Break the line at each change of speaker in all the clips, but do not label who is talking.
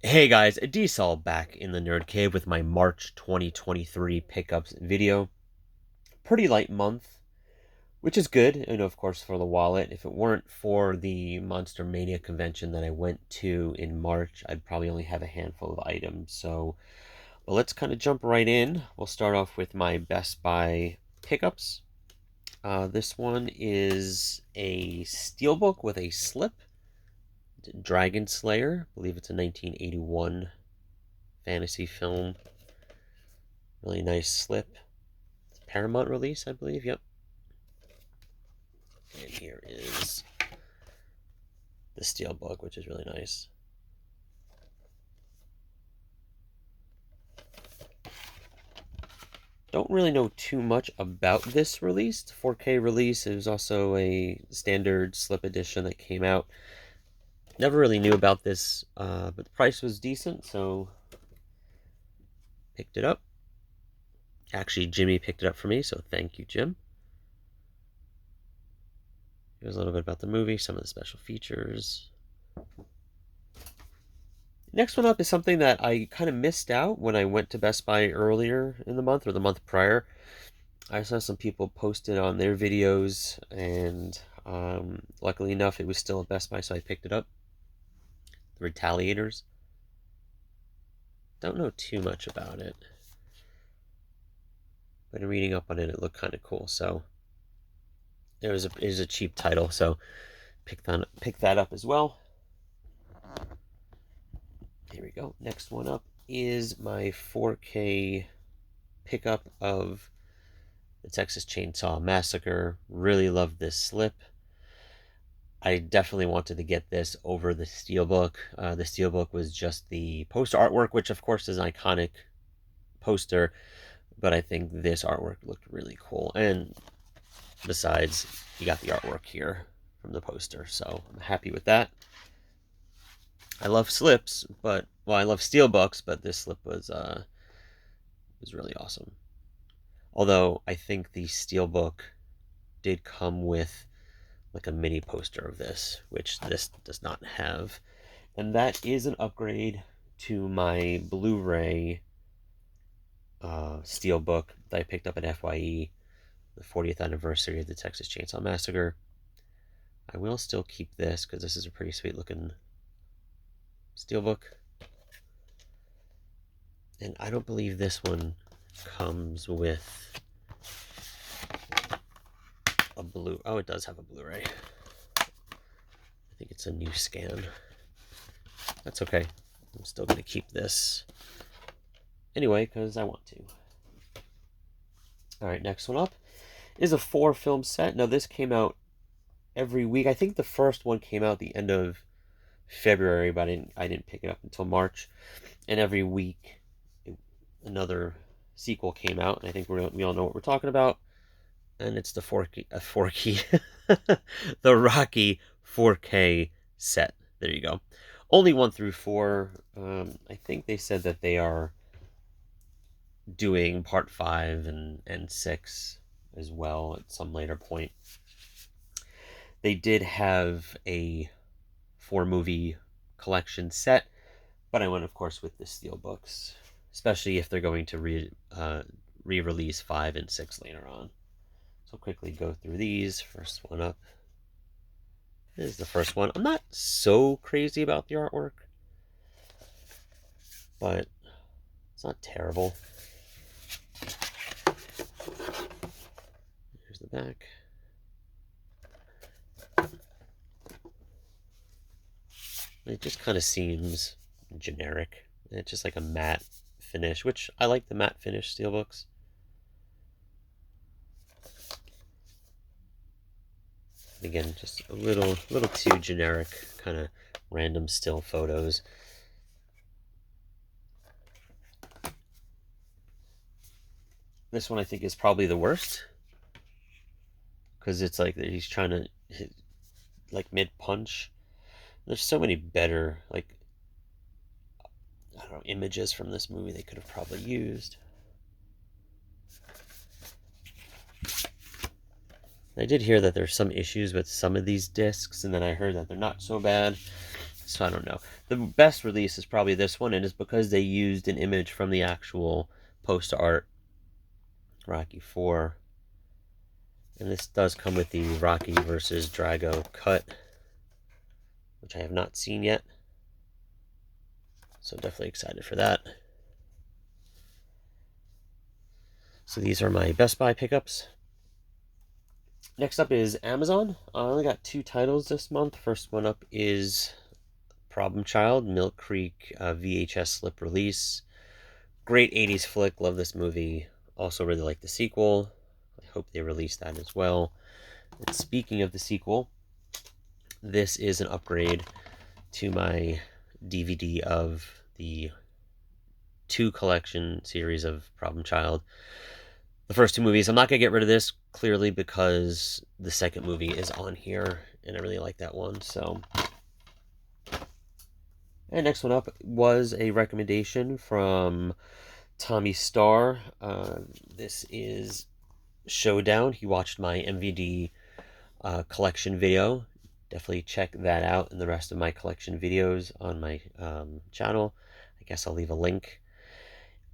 Hey guys, D-Sol back in the Nerd Cave with my March 2023 pickups video. Pretty light month, which is good, and of course for the wallet. If it weren't for the MonsterMania convention that I went to in March, I'd probably only have a handful of items. But let's kind of jump right in. We'll start off with my Best Buy pickups. This one is a steelbook with a slip. Dragon Slayer, I believe it's a 1981 fantasy film. Really nice slip. It's a Paramount release, I believe. Yep. And here is the steelbook, which is really nice. Don't really know too much about this release. 4K release. It was also a standard slip edition that came out. Never really knew about this, but the price was decent, so picked it up. Actually, Jimmy picked it up for me, so thank you, Jim. Here's a little bit about the movie, some of the special features. Next one up is something that I kind of missed out when I went to Best Buy earlier in the month or the month prior. I saw some people posted on their videos, and luckily enough, it was still at Best Buy, so I picked it up. The Retaliators. Don't know too much about it, but in reading up on it, it looked kind of cool. So it was a cheap title, so pick that up as well. Here we go. Next one up is my 4K pickup of the Texas Chainsaw Massacre. Really love this slip. I definitely wanted to get this over the steelbook. The steelbook was just the poster artwork, which of course is an iconic poster, but I think this artwork looked really cool. And besides, you got the artwork here from the poster, so I'm happy with that. I love slips, but I love steelbooks, but this slip was really awesome. Although I think the steelbook did come with like a mini poster of this, which this does not have, and that is an upgrade to my Blu-ray steelbook that I picked up at FYE, the 40th anniversary of the Texas Chainsaw Massacre. I will still keep this because this is a pretty sweet looking steelbook. And I don't believe this one comes with a blue. Oh, it does have a Blu-ray. I think it's a new scan. That's okay. I'm still going to keep this anyway because I want to. All right, next one up is a 4-film set. Now, this came out every week. I think the first one came out at the end of February, but I didn't pick it up until March. And every week, another sequel came out. And I think we all know what we're talking about. And it's the the Rocky 4K set. There you go. Only 1 through 4. I think they said that they are doing part 5 and 6 as well at some later point. They did have a 4-movie collection set, but I went, of course, with the steelbooks, especially if they're going to re-release 5 and 6 later on. So I'll quickly go through these. First one up is the first one. I'm not so crazy about the artwork, but it's not terrible. Here's the back. It just kind of seems generic. It's just like a matte finish, which I like the matte finish steelbooks. Again, just a little too generic, kind of random still photos. This one I think is probably the worst, because it's like he's trying to hit like mid-punch. There's so many better, like, I don't know, images from this movie they could have probably used. I did hear that there's some issues with some of these discs, and then I heard that they're not so bad. So I don't know. The best release is probably this one, and it's because they used an image from the actual poster art, Rocky 4. And this does come with the Rocky versus Drago cut, which I have not seen yet. So definitely excited for that. So these are my Best Buy pickups. Next up is Amazon. I only got 2 titles this month. First one up is Problem Child, Milk Creek VHS slip release. Great 80s flick. Love this movie. Also really like the sequel. I hope they release that as well. And speaking of the sequel, this is an upgrade to my DVD of the 2 collection series of Problem Child. The first 2 movies, I'm not going to get rid of this, clearly, because the second movie is on here, and I really like that one, so. And next one up was a recommendation from Tommy Starr. This is Showdown. He watched my MVD collection video. Definitely check that out and the rest of my collection videos on my channel. I guess I'll leave a link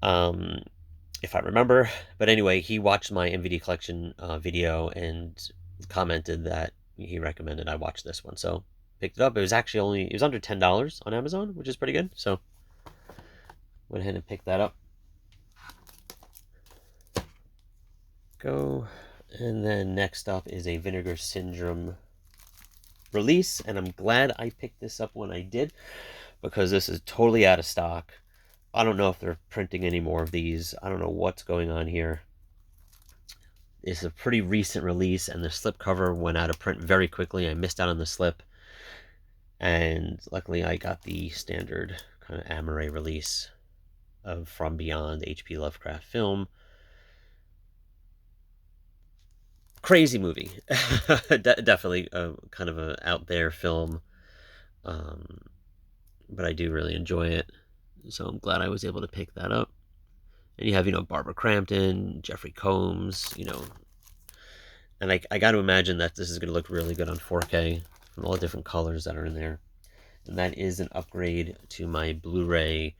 if I remember. But anyway, he watched my MVD collection video and commented that he recommended I watch this one. So picked it up. It was actually it was under $10 on Amazon, which is pretty good. So went ahead and picked that up. Go. And then next up is a Vinegar Syndrome release, and I'm glad I picked this up when I did, because this is totally out of stock. I don't know if they're printing any more of these. I don't know what's going on here. It's a pretty recent release, and the slipcover went out of print very quickly. I missed out on the slip, and luckily I got the standard kind of Amore release of From Beyond, the H.P. Lovecraft film. Crazy movie. Definitely kind of an out there film, but I do really enjoy it, so I'm glad I was able to pick that up. And you have, Barbara Crampton, Jeffrey Combs, and I got to imagine that this is going to look really good on 4K from all the different colors that are in there. And that is an upgrade to my Blu-ray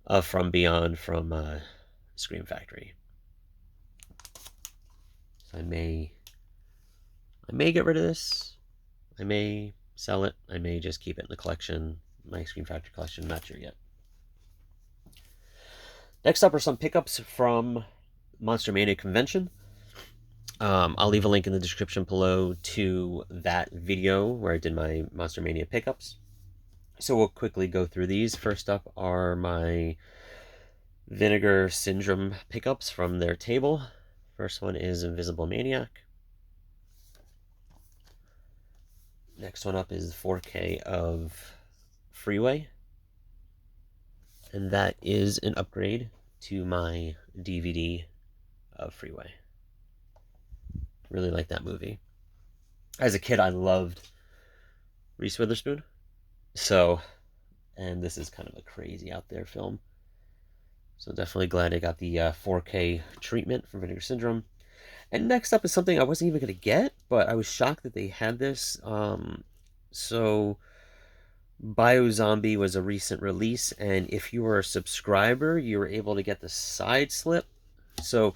of From Beyond from Scream Factory. So I may get rid of this. I may sell it. I may just keep it in the collection, my Scream Factory collection. Not sure yet. Next up are some pickups from MonsterMania convention. I'll leave a link in the description below to that video where I did my MonsterMania pickups. So we'll quickly go through these. First up are my Vinegar Syndrome pickups from their table. First one is Invisible Maniac. Next one up is 4K of Freeway. And that is an upgrade to my DVD of Freeway. Really like that movie. As a kid, I loved Reese Witherspoon. And this is kind of a crazy out there film. So definitely glad I got the 4K treatment from Vinegar Syndrome. And next up is something I wasn't even going to get, but I was shocked that they had this. So BioZombie was a recent release, and if you were a subscriber, you were able to get the side slip. So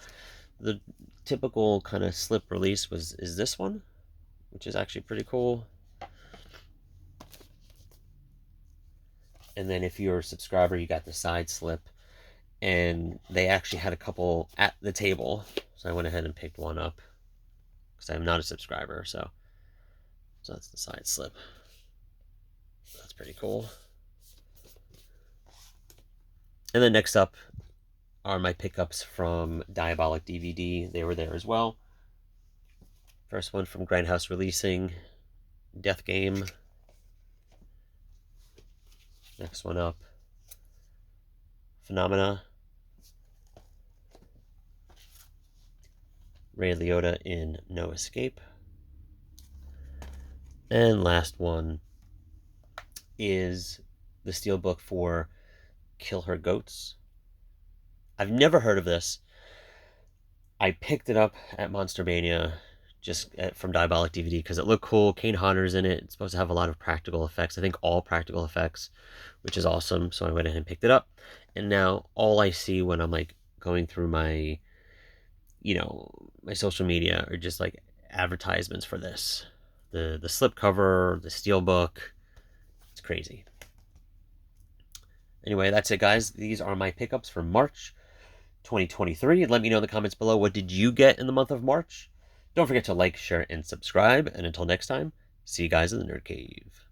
the typical kind of slip release is this one, which is actually pretty cool. And then if you're a subscriber, you got the side slip. And they actually had a couple at the table, so I went ahead and picked one up because I'm not a subscriber. So that's the side slip. That's pretty cool. And then next up are my pickups from Diabolic DVD. They were there as well. First one from Grindhouse Releasing, Death Game. Next one up, Phenomena. Ray Liotta in No Escape. And last one is the steelbook for Kill Her Goats. I've never heard of this. I picked it up at MonsterMania just from Diabolic DVD because it looked cool. Kane Hodder's in it. It's supposed to have a lot of practical effects. I think all practical effects, which is awesome. So I went ahead and picked it up. And now all I see when I'm like going through my, my social media are just like advertisements for this. The slipcover, the steelbook. It's crazy. Anyway, that's it, guys. These are my pickups for March 2023. Let me know in the comments below, what did you get in the month of March? Don't forget to like, share, and subscribe. And until next time, see you guys in the Nerd Cave.